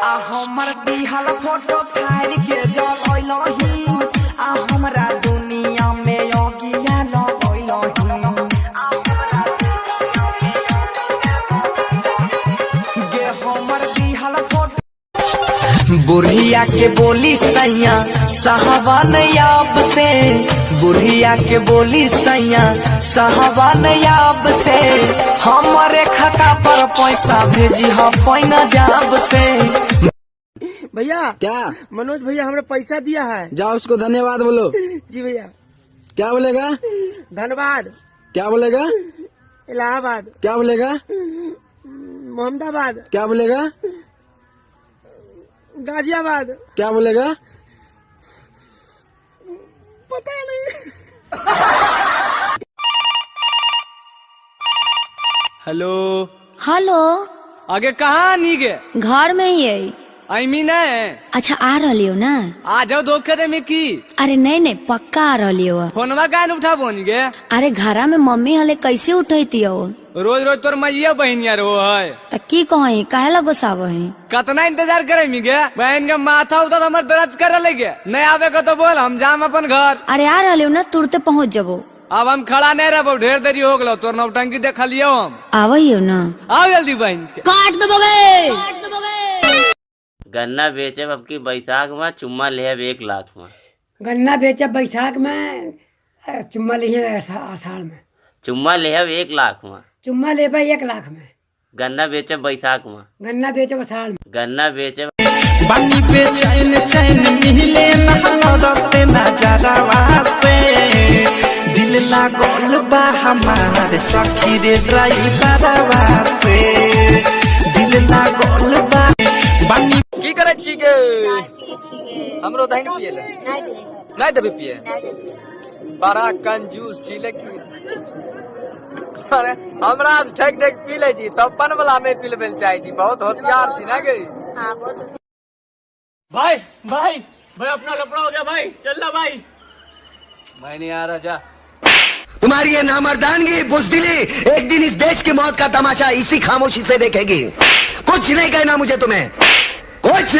आ हमर दिहल फोटो फाड़ के जलैलही आ हमरा दुनिया में योगिया लगैलही आ हमरा दुनिया में गे हमर दिहल फोटो बुढ़िया के बोली सैया साहबान याब से बुढ़िया के बोली सैया साहबान याब से हमारे खाता पर पैसा भेजी हो पैना जाब से। भैया क्या मनोज भैया हमने पैसा दिया है। जाओ उसको धन्यवाद बोलो। जी भैया। क्या बोलेगा? धन्यवाद। क्या बोलेगा? इलाहाबाद। क्या बोलेगा? मोहम्मदाबाद। क्या बोलेगा? गाजियाबाद। क्या बोलेगा? पता नहीं। Hello hello. आगे कहाँ नहीं गे? घर में ही है। आई मीन है। अच्छा आ रही हो ना? आ जाओ धोखे दे में की। अरे नहीं पक्का आ रही हो। फोनवा का उठा बोन गे? अरे घरा में मम्मी हले कैसे उठती हो? रोज रोज तोर मैया बहनिया रो है त की कही काहे ला गुस्साव है? कतना इंतजार करे मी गे? बहन के माथा उतर हमर दर्द करे लगे। नहीं आवे को तो बोल हम जाम अपन घर। अरे आ रही हो ना तुरते पहुँच जबो। अब हम खड़ा नहीं रहो ढेर देरी हो गलो तोर नौटंकी देखा लियो हम। आव ही हो ना? आओ जल्दी बहन के। काट दोगे। गन्ना बेचे अब की बैसाख में चुम्मा ले 1 लाख में। गन्ना बेचे बैसाख में चुम्मा लिए आषाढ़ में। चुम्मा ले 1 लाख में। चुम्मा ले 1 लाख में। गन्ना बेचे बैसाख में। गन्ना बेचे आषाढ़ में। गन्ना बेचे बानी बेचैन चैन मिले ना रते नजरवा से दिल लागल बा हमारे सखी रे ड्राइवरवा से दिल लागल बा बानी की करे छी गे? हमरो दही न पिए ले। नहीं देबे पिए। बड़ा कंजूस छी लेकिन। अरे हमरा ठेक ठेक पी ले जी तब पन वाला में पी लेबे चाहे जी। बहुत होशियार छी ना गे? हां बहुत। भाई भाई भाई अपना लपड़ा हो गया भाई। चल ना भाई। मैं नहीं आ रहा जा। तुम्हारी ये नामर्दानगी बुज़दिली एक दिन इस देश की मौत का तमाशा इसी खामोशी से देखेगी। कुछ नहीं कहना मुझे तुम्हें कुछ।